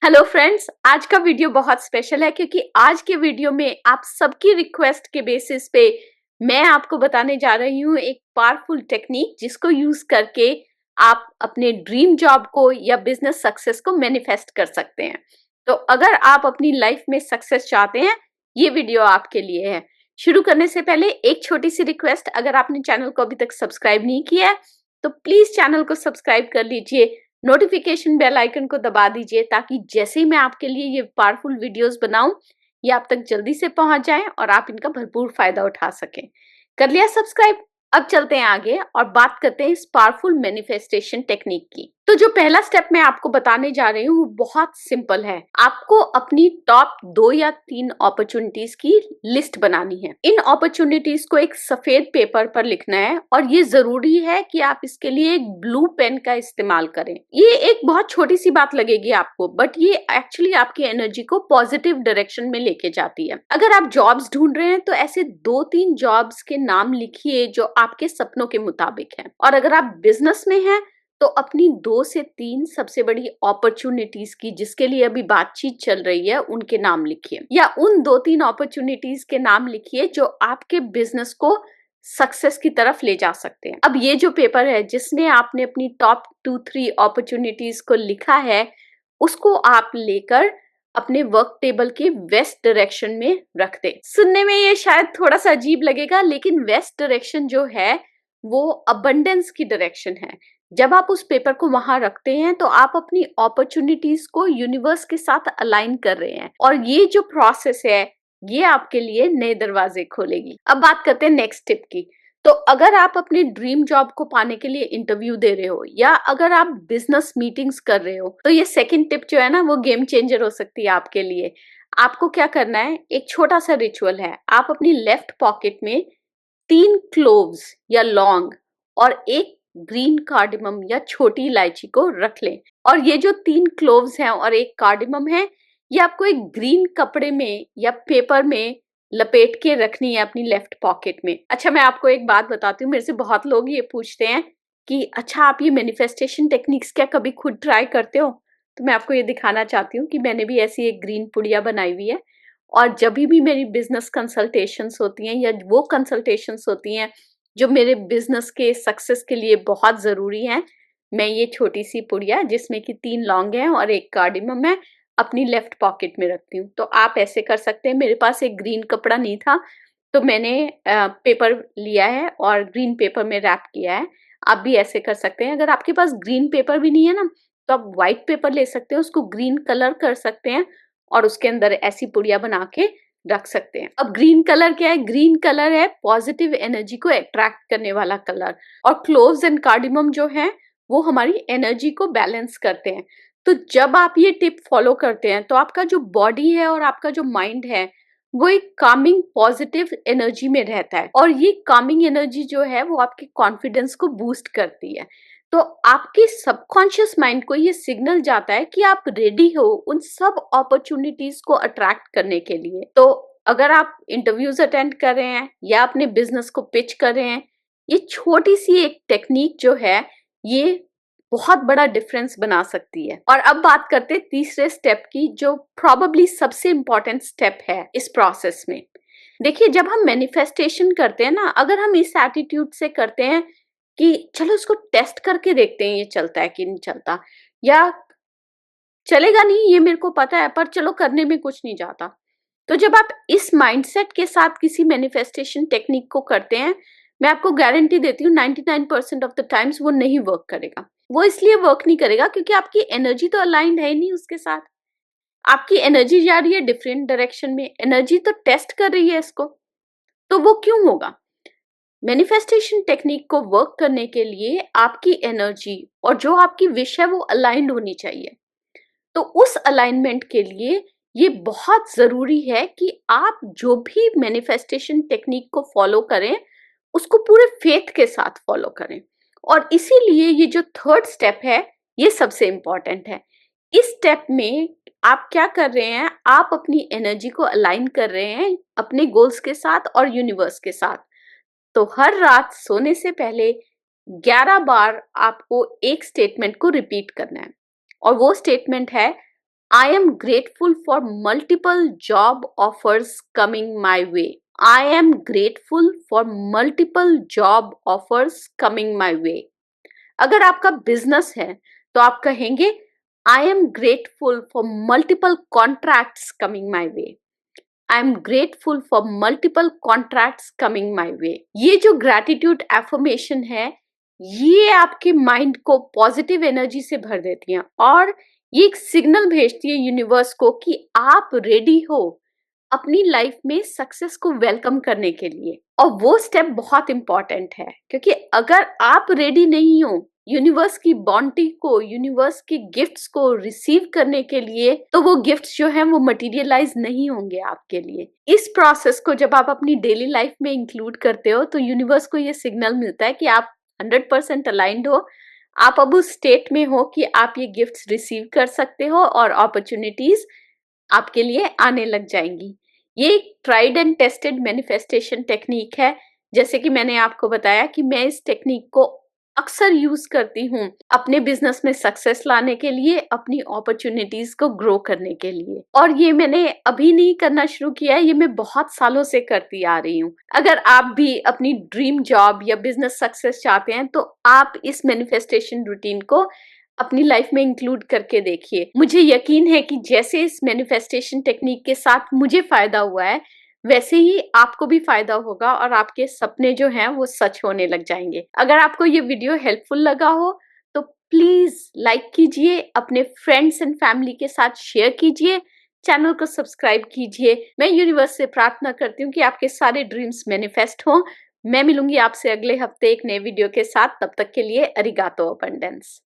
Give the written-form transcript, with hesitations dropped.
Hello friends, आज का video बहुत स्पेशल है क्योंकि आज के वीडियो में आप सबकी रिक्वेस्ट के बेसिस पे मैं आपको बताने जा रही हूँ एक पावरफुल टेक्निक जिसको यूज करके आप अपने ड्रीम जॉब को या बिजनेस सक्सेस को मैनिफेस्ट कर सकते हैं। तो अगर आप अपनी लाइफ में सक्सेस चाहते हैं, ये वीडियो आपके लिए है। शुरू करने से पहले एक छोटी सी रिक्वेस्ट, अगर आपने चैनल को अभी तक सब्सक्राइब नहीं किया है तो प्लीज चैनल को सब्सक्राइब कर लीजिए, नोटिफिकेशन बेल आइकन को दबा दीजिए ताकि जैसे ही मैं आपके लिए ये पावरफुल वीडियोस बनाऊं ये आप तक जल्दी से पहुंच जाएं और आप इनका भरपूर फायदा उठा सकें। कर लिया सब्सक्राइब? अब चलते हैं आगे और बात करते हैं इस पावरफुल मैनिफेस्टेशन टेक्निक की। तो जो पहला स्टेप मैं आपको बताने जा रही हूँ वो बहुत सिंपल है। आपको अपनी टॉप 2 या 3 अपॉर्चुनिटीज की लिस्ट बनानी है। इन अपॉर्चुनिटीज को एक सफेद पेपर पर लिखना है और ये जरूरी है कि आप इसके लिए एक ब्लू पेन का इस्तेमाल करें। ये एक बहुत छोटी सी बात लगेगी आपको, बट ये एक्चुअली आपकी एनर्जी को पॉजिटिव डायरेक्शन में लेके जाती है। अगर आप जॉब्स ढूंढ रहे हैं तो ऐसे 2-3 जॉब्स के नाम लिखिए जो आपके सपनों के मुताबिक हैं। और अगर आप बिजनेस में हैं तो अपनी 2 से 3 सबसे बड़ी अपॉर्चुनिटीज की जिसके लिए अभी बातचीत चल रही है उनके नाम लिखिए, या उन 2-3 अपॉर्चुनिटीज के नाम लिखिए जो आपके बिजनेस को सक्सेस की तरफ ले जा सकते हैं। अब ये जो पेपर है जिसमें आपने अपनी टॉप 2-3 अपॉर्चुनिटीज को लिखा है उसको आप लेकर अपने वर्क टेबल के वेस्ट डायरेक्शन में रख दे। सुनने में ये शायद थोड़ा सा अजीब लगेगा, लेकिन वेस्ट डायरेक्शन जो है वो अबंडेंस की डायरेक्शन है। जब आप उस पेपर को वहां रखते हैं तो आप अपनी अपॉर्चुनिटीज को यूनिवर्स के साथ अलाइन कर रहे हैं और ये जो प्रोसेस है ये आपके लिए नए दरवाजे खोलेगी। अब बात करते हैं नेक्स्ट टिप की। तो अगर आप अपनी ड्रीम जॉब को पाने के लिए इंटरव्यू दे रहे हो या अगर आप बिजनेस मीटिंग्स कर रहे हो तो ये सेकंड टिप जो है ना वो गेम चेंजर हो सकती है आपके लिए। आपको क्या करना है, एक छोटा सा रिचुअल है। आप अपनी लेफ्ट पॉकेट में 3 क्लोव्स या लौंग और एक ग्रीन कार्डिमम या छोटी इलायची को रख लें। और ये जो 3 क्लोव्स हैं और एक कार्डिमम है ये आपको एक ग्रीन कपड़े में या पेपर में लपेट के रखनी है अपनी लेफ्ट पॉकेट में। अच्छा, मैं आपको एक बात बताती हूँ, मेरे से बहुत लोग ये पूछते हैं कि अच्छा आप ये मैनिफेस्टेशन टेक्निक्स क्या कभी खुद ट्राई करते हो? तो मैं आपको ये दिखाना चाहती हूँ कि मैंने भी ऐसी एक ग्रीन पुड़िया बनाई हुई है और जब भी मेरी बिजनेस कंसल्टेशंस होती हैं या वो कंसल्टेशंस होती हैं जो मेरे बिजनेस के सक्सेस के लिए बहुत जरूरी हैं, मैं ये छोटी सी पुड़िया जिसमें कि 3 लौंग हैं और एक कार्डिमम है अपनी लेफ्ट पॉकेट में रखती हूँ। तो आप ऐसे कर सकते हैं। मेरे पास एक ग्रीन कपड़ा नहीं था तो मैंने पेपर लिया है और ग्रीन पेपर में रैप किया है। आप भी ऐसे कर सकते हैं। अगर आपके पास ग्रीन पेपर भी नहीं है ना तो आप व्हाइट पेपर ले सकते हैं, उसको ग्रीन कलर कर सकते हैं और उसके अंदर ऐसी पुड़िया बना के रख सकते हैं। अब ग्रीन कलर क्या है? ग्रीन कलर है पॉजिटिव एनर्जी को अट्रैक्ट करने वाला कलर और क्लोव्स एंड कार्डिमम जो है वो हमारी एनर्जी को बैलेंस करते हैं। तो जब आप ये टिप फॉलो करते हैं तो आपका जो बॉडी है और आपका जो माइंड है वो एक कामिंग पॉजिटिव एनर्जी में रहता है और ये कामिंग एनर्जी जो है वो आपके कॉन्फिडेंस को बूस्ट करती है। तो आपके सबकॉन्शियस माइंड को ये सिग्नल जाता है कि आप रेडी हो उन सब अपॉर्चुनिटीज को अट्रैक्ट करने के लिए। तो अगर आप इंटरव्यूज अटेंड कर रहे हैं या अपने बिजनेस को पिच कर रहे हैं, ये छोटी सी एक टेक्निक जो है ये बहुत बड़ा डिफरेंस बना सकती है। और अब बात करते हैं तीसरे स्टेप की जो प्रोबेबली सबसे इंपॉर्टेंट स्टेप है इस प्रोसेस में। देखिए, जब हम मैनिफेस्टेशन करते हैं ना, अगर हम इस एटीट्यूड से करते हैं कि चलो इसको टेस्ट करके देखते हैं ये चलता है कि नहीं चलता, या चलेगा नहीं ये मेरे को पता है पर चलो करने में कुछ नहीं जाता, तो जब आप इस माइंडसेट के साथ किसी मैनिफेस्टेशन टेक्निक को करते हैं, मैं आपको गारंटी देती हूँ 99% ऑफ द टाइम्स वो नहीं वर्क करेगा। वो इसलिए वर्क नहीं करेगा क्योंकि आपकी एनर्जी तो अलाइंड है नहीं उसके साथ। आपकी एनर्जी जा रही है डिफरेंट डायरेक्शन में, एनर्जी तो टेस्ट कर रही है इसको, तो वो क्यों होगा? मैनिफेस्टेशन टेक्निक को वर्क करने के लिए आपकी एनर्जी और जो आपकी विश है वो अलाइंड होनी चाहिए। तो उस अलाइनमेंट के लिए ये बहुत जरूरी है कि आप जो भी मैनिफेस्टेशन टेक्निक को फॉलो करें उसको पूरे फेथ के साथ फॉलो करें। और इसीलिए ये जो थर्ड स्टेप है ये सबसे इंपॉर्टेंट है। इस स्टेप में आप क्या कर रहे हैं, आप अपनी एनर्जी को अलाइन कर रहे हैं अपने गोल्स के साथ और यूनिवर्स के साथ। तो हर रात सोने से पहले 11 बार आपको एक स्टेटमेंट को रिपीट करना है और वो स्टेटमेंट है I am grateful for multiple job offers coming my way. I am grateful for multiple job offers coming my way. अगर आपका बिजनेस है तो आप कहेंगे I am grateful for multiple contracts coming my way. I am grateful for multiple contracts coming my way. ये जो gratitude affirmation है ये आपके माइंड को पॉजिटिव एनर्जी से भर देती है और ये एक सिग्नल भेजती है यूनिवर्स को कि आप रेडी हो अपनी लाइफ में सक्सेस को वेलकम करने के लिए। और वो स्टेप बहुत इंपॉर्टेंट है क्योंकि अगर आप रेडी नहीं हो यूनिवर्स की बॉन्टी को, यूनिवर्स के गिफ्ट्स को रिसीव करने के लिए, तो वो गिफ्ट्स जो हैं वो मटेरियलाइज नहीं होंगे आपके लिए। इस प्रोसेस को जब आप अपनी डेली लाइफ में इंक्लूड करते हो तो यूनिवर्स को ये सिग्नल मिलता है कि आप 100% अलाइंड हो, आप अब उस स्टेट में हो कि आप ये गिफ्ट्स रिसीव कर सकते हो और अपॉर्चुनिटीज आपके लिए आने लग जाएंगी। ये एक tried and tested manifestation technique है। जैसे कि मैंने आपको बताया कि मैं इस टेक्निक को अक्सर यूज करती हूँ अपने बिजनेस में सक्सेस लाने के लिए, अपनी अपॉर्चुनिटीज को ग्रो करने के लिए। और ये मैंने अभी नहीं करना शुरू किया है, ये मैं बहुत सालों से करती आ रही हूँ। अगर आप भी अपनी ड्रीम जॉब या बिजनेस सक्सेस चाहते हैं तो आप इस मैनिफेस्टेशन रूटीन को अपनी लाइफ में इंक्लूड करके देखिए। मुझे यकीन है कि जैसे इस मैनिफेस्टेशन टेक्निक के साथ मुझे फायदा हुआ है वैसे ही आपको भी फायदा होगा और आपके सपने जो हैं वो सच होने लग जाएंगे। अगर आपको ये वीडियो हेल्पफुल लगा हो तो प्लीज लाइक कीजिए, अपने फ्रेंड्स एंड फैमिली के साथ शेयर कीजिए, चैनल को सब्सक्राइब कीजिए। मैं यूनिवर्स से प्रार्थना करती हूँ कि आपके सारे ड्रीम्स मैनिफेस्ट हों। मैं मिलूंगी आपसे अगले हफ्ते एक नए वीडियो के साथ। तब तक के लिए अरिगातो अबंडेंस।